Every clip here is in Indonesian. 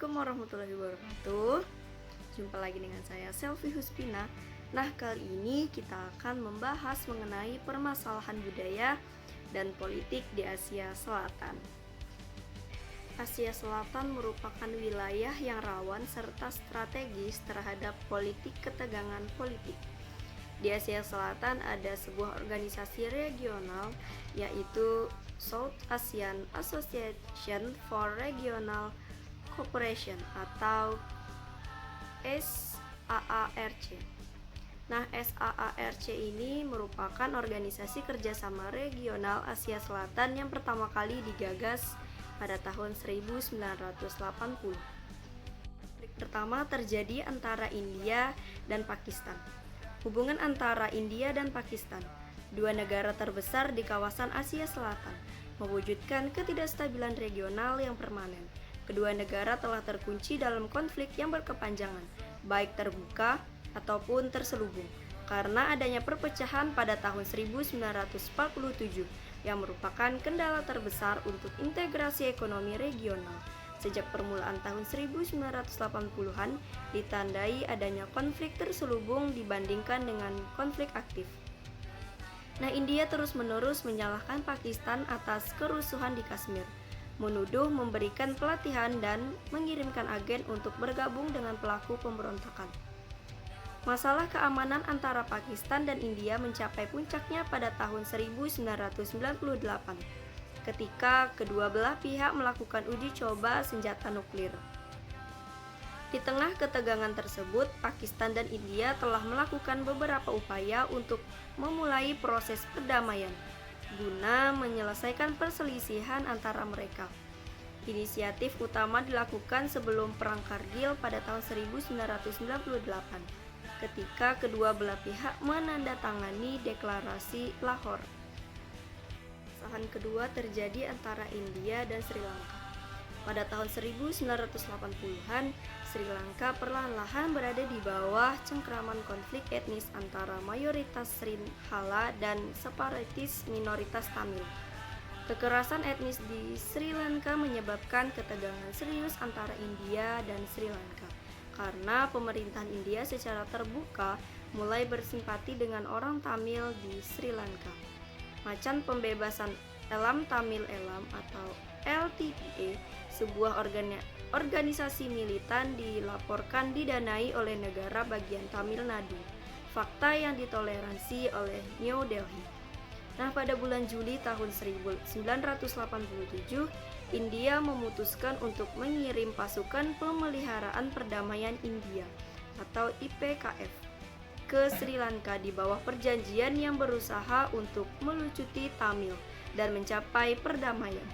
Assalamualaikum warahmatullahi wabarakatuh. Jumpa lagi dengan saya Selvi Huspina. Nah, kali ini kita akan membahas mengenai permasalahan budaya dan politik di Asia Selatan. Asia Selatan merupakan wilayah yang rawan serta strategis terhadap politik ketegangan politik. Di Asia Selatan ada sebuah organisasi regional yaitu South Asian Association for Regional Cooperation atau SAARC. Nah, SAARC ini merupakan organisasi kerjasama regional Asia Selatan yang pertama kali digagas pada tahun 1980. Konflik pertama terjadi antara India dan Pakistan. Hubungan antara India dan Pakistan, dua negara terbesar di kawasan Asia Selatan, mewujudkan ketidakstabilan regional yang permanen. Kedua negara telah terkunci dalam konflik yang berkepanjangan, baik terbuka ataupun terselubung, karena adanya perpecahan pada tahun 1947 yang merupakan kendala terbesar untuk integrasi ekonomi regional. Sejak permulaan tahun 1980-an ditandai adanya konflik terselubung dibandingkan dengan konflik aktif. Nah, India terus-menerus menyalahkan Pakistan atas kerusuhan di Kashmir, menuduh memberikan pelatihan dan mengirimkan agen untuk bergabung dengan pelaku pemberontakan. Masalah keamanan antara Pakistan dan India mencapai puncaknya pada tahun 1998 ketika kedua belah pihak melakukan uji coba senjata nuklir. Di tengah ketegangan tersebut, Pakistan dan India telah melakukan beberapa upaya untuk memulai proses perdamaian guna menyelesaikan perselisihan antara mereka. Inisiatif utama dilakukan sebelum Perang Kargil pada tahun 1998, ketika kedua belah pihak menandatangani Deklarasi Lahore. Perang kedua terjadi antara India dan Sri Lanka. Pada tahun 1980-an, Sri Lanka perlahan-lahan berada di bawah cengkraman konflik etnis antara mayoritas Sinhala dan separatis minoritas Tamil. Kekerasan etnis di Sri Lanka menyebabkan ketegangan serius antara India dan Sri Lanka, karena pemerintahan India secara terbuka mulai bersimpati dengan orang Tamil di Sri Lanka. Macan Pembebasan Elam Tamil Elam atau LTTA, sebuah organisasi militan, dilaporkan didanai oleh negara bagian Tamil Nadu, fakta yang ditoleransi oleh New Delhi. Nah, pada bulan Juli tahun 1987, India memutuskan untuk mengirim pasukan pemeliharaan perdamaian India atau IPKF ke Sri Lanka di bawah perjanjian yang berusaha untuk melucuti Tamil dan mencapai perdamaian.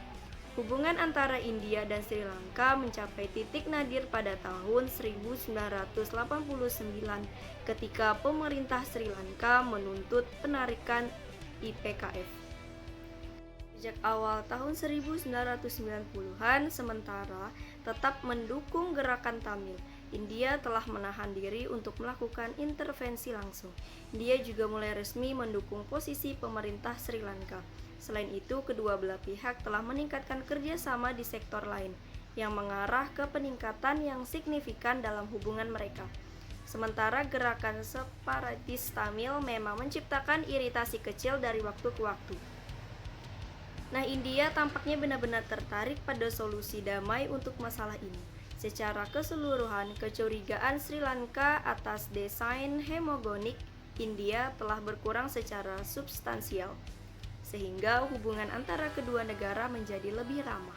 Hubungan antara India dan Sri Lanka mencapai titik nadir pada tahun 1989 ketika pemerintah Sri Lanka menuntut penarikan IPKF. Sejak awal tahun 1990-an, sementara tetap mendukung gerakan Tamil, India telah menahan diri untuk melakukan intervensi langsung. India juga mulai resmi mendukung posisi pemerintah Sri Lanka. Selain itu, kedua belah pihak telah meningkatkan kerjasama di sektor lain yang mengarah ke peningkatan yang signifikan dalam hubungan mereka. Sementara gerakan separatis Tamil memang menciptakan iritasi kecil dari waktu ke waktu. Nah, India tampaknya benar-benar tertarik pada solusi damai untuk masalah ini. Secara keseluruhan, kecurigaan Sri Lanka atas desain hegemonik India telah berkurang secara substansial, sehingga hubungan antara kedua negara menjadi lebih ramah.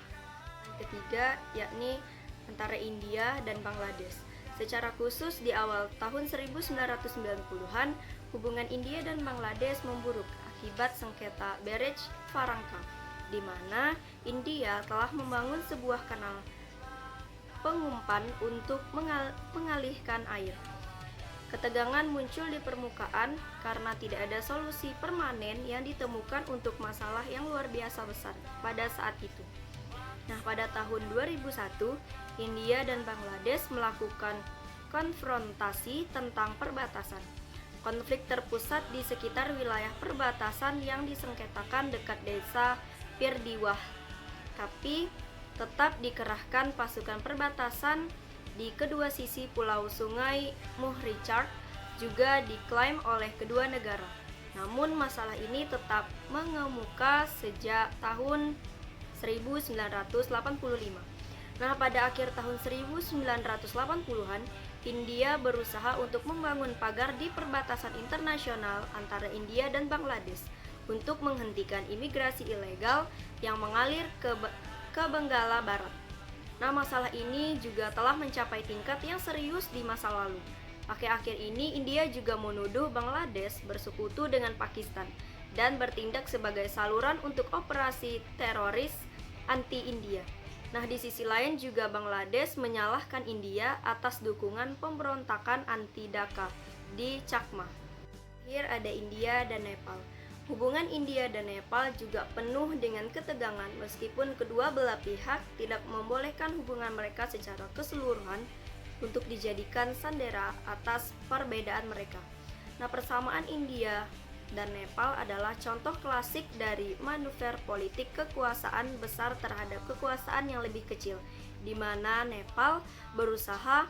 Yang ketiga, yakni antara India dan Bangladesh. Secara khusus di awal tahun 1990-an, hubungan India dan Bangladesh memburuk akibat sengketa Berej Farangka, di mana India telah membangun sebuah kanal pengumpan untuk mengalihkan air. Ketegangan muncul di permukaan karena tidak ada solusi permanen yang ditemukan untuk masalah yang luar biasa besar pada saat itu. Nah, pada tahun 2001, India dan Bangladesh melakukan konfrontasi tentang perbatasan. Konflik terpusat di sekitar wilayah perbatasan yang disengketakan dekat desa Pirdiwah. Tapi tetap dikerahkan pasukan perbatasan di kedua sisi pulau Sungai Muhrichard juga diklaim oleh kedua negara. Namun masalah ini tetap mengemuka sejak tahun 1985. Nah, pada akhir tahun 1980-an, India berusaha untuk membangun pagar di perbatasan internasional antara India dan Bangladesh untuk menghentikan imigrasi ilegal yang mengalir ke Benggala Barat. Nah, masalah ini juga telah mencapai tingkat yang serius di masa lalu. Akhir-akhir ini, India juga menuduh Bangladesh bersekutu dengan Pakistan dan bertindak sebagai saluran untuk operasi teroris anti-India. Nah, di sisi lain juga Bangladesh menyalahkan India atas dukungan pemberontakan anti-Dhaka di Chakma. Akhir ada India dan Nepal. Hubungan India dan Nepal juga penuh dengan ketegangan meskipun kedua belah pihak tidak membolehkan hubungan mereka secara keseluruhan untuk dijadikan sandera atas perbedaan mereka. Nah, persamaan India dan Nepal adalah contoh klasik dari manuver politik kekuasaan besar terhadap kekuasaan yang lebih kecil, di mana Nepal berusaha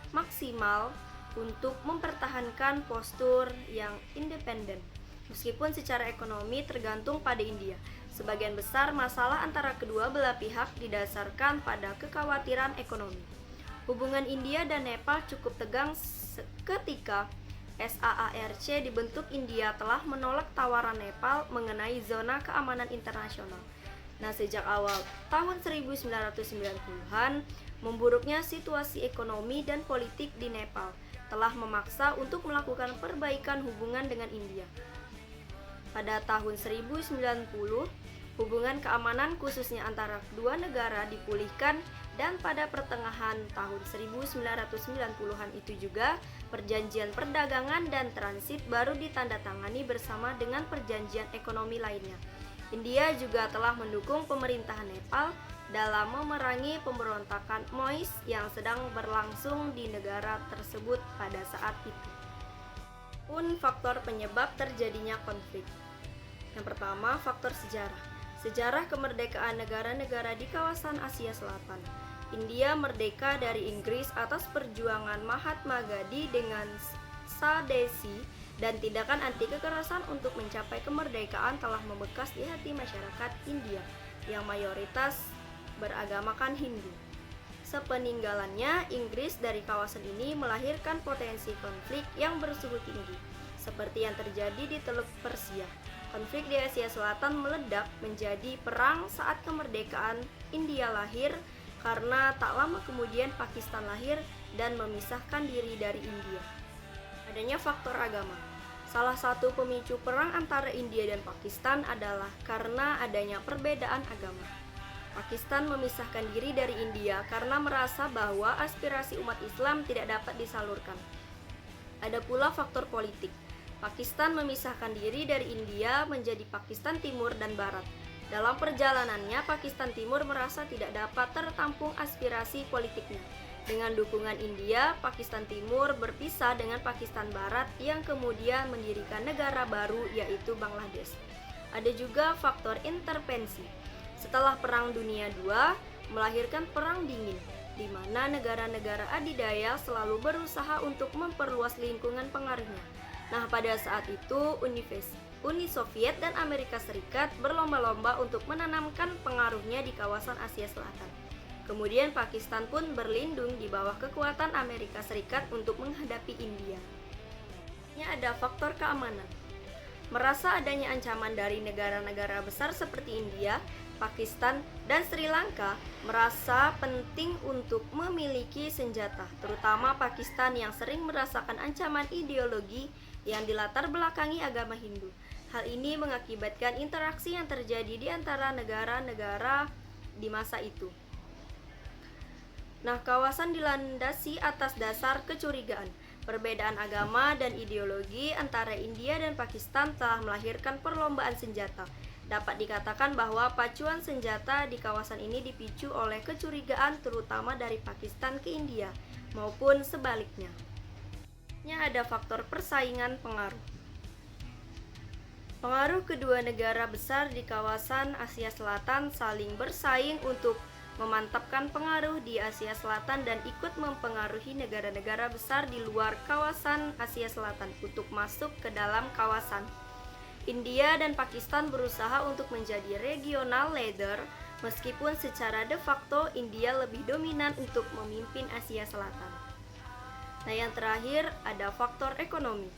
maksimal untuk mempertahankan postur yang independen. Meskipun secara ekonomi tergantung pada India, sebagian besar masalah antara kedua belah pihak didasarkan pada kekhawatiran ekonomi. Hubungan India dan Nepal cukup tegang ketika SAARC dibentuk. India telah menolak tawaran Nepal mengenai zona keamanan internasional. Nah, sejak awal tahun 1990-an, memburuknya situasi ekonomi dan politik di Nepal telah memaksa untuk melakukan perbaikan hubungan dengan India. Pada tahun 1090, hubungan keamanan khususnya antara kedua negara dipulihkan, dan pada pertengahan tahun 1990-an itu juga perjanjian perdagangan dan transit baru ditandatangani bersama dengan perjanjian ekonomi lainnya. India juga telah mendukung pemerintahan Nepal dalam memerangi pemberontakan Mois yang sedang berlangsung di negara tersebut pada saat itu. Pun faktor penyebab terjadinya konflik. Yang pertama, faktor sejarah. Sejarah kemerdekaan negara-negara di kawasan Asia Selatan. India merdeka dari Inggris atas perjuangan Mahatma Gandhi dengan Swadesi, dan tindakan anti kekerasan untuk mencapai kemerdekaan telah membekas di hati masyarakat India yang mayoritas beragamakan Hindu. Sepeninggalannya, Inggris dari kawasan ini melahirkan potensi konflik yang bersuhu tinggi, seperti yang terjadi di Teluk Persia. Konflik di Asia Selatan meledak menjadi perang saat kemerdekaan India lahir, karena tak lama kemudian Pakistan lahir dan memisahkan diri dari India. Adanya faktor agama. Salah satu pemicu perang antara India dan Pakistan adalah karena adanya perbedaan agama. Pakistan memisahkan diri dari India karena merasa bahwa aspirasi umat Islam tidak dapat disalurkan. Ada pula faktor politik. Pakistan memisahkan diri dari India menjadi Pakistan Timur dan Barat. Dalam perjalanannya, Pakistan Timur merasa tidak dapat tertampung aspirasi politiknya. Dengan dukungan India, Pakistan Timur berpisah dengan Pakistan Barat yang kemudian mendirikan negara baru yaitu Bangladesh. Ada juga faktor intervensi. Setelah Perang Dunia II, melahirkan Perang Dingin, di mana negara-negara adidaya selalu berusaha untuk memperluas lingkungan pengaruhnya. Nah, pada saat itu, Uni Soviet dan Amerika Serikat berlomba-lomba untuk menanamkan pengaruhnya di kawasan Asia Selatan. Kemudian Pakistan pun berlindung di bawah kekuatan Amerika Serikat untuk menghadapi India. Ini ada faktor keamanan. Merasa adanya ancaman dari negara-negara besar seperti India, Pakistan, dan Sri Lanka, merasa penting untuk memiliki senjata, terutama Pakistan yang sering merasakan ancaman ideologi yang dilatar belakangi agama Hindu. Hal ini mengakibatkan interaksi yang terjadi di antara negara-negara di masa itu. Nah, kawasan dilandasi atas dasar kecurigaan. Perbedaan agama dan ideologi antara India dan Pakistan telah melahirkan perlombaan senjata. Dapat dikatakan bahwa pacuan senjata di kawasan ini dipicu oleh kecurigaan terutama dari Pakistan ke India maupun sebaliknya. Ada faktor persaingan pengaruh. Pengaruh kedua negara besar di kawasan Asia Selatan saling bersaing untuk memantapkan pengaruh di Asia Selatan dan ikut mempengaruhi negara-negara besar di luar kawasan Asia Selatan untuk masuk ke dalam kawasan. India dan Pakistan berusaha untuk menjadi regional leader, meskipun secara de facto India lebih dominan untuk memimpin Asia Selatan. Nah, yang terakhir ada faktor ekonomi.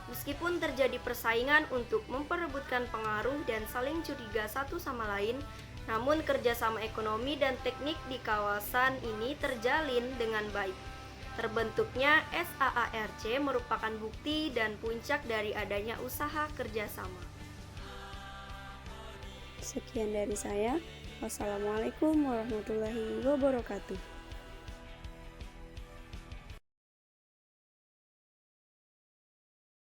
Meskipun terjadi persaingan untuk memperebutkan pengaruh dan saling curiga satu sama lain, namun kerjasama ekonomi dan teknik di kawasan ini terjalin dengan baik. Terbentuknya SAARC merupakan bukti dan puncak dari adanya usaha kerjasama. Sekian dari saya. Wassalamualaikum warahmatullahi wabarakatuh.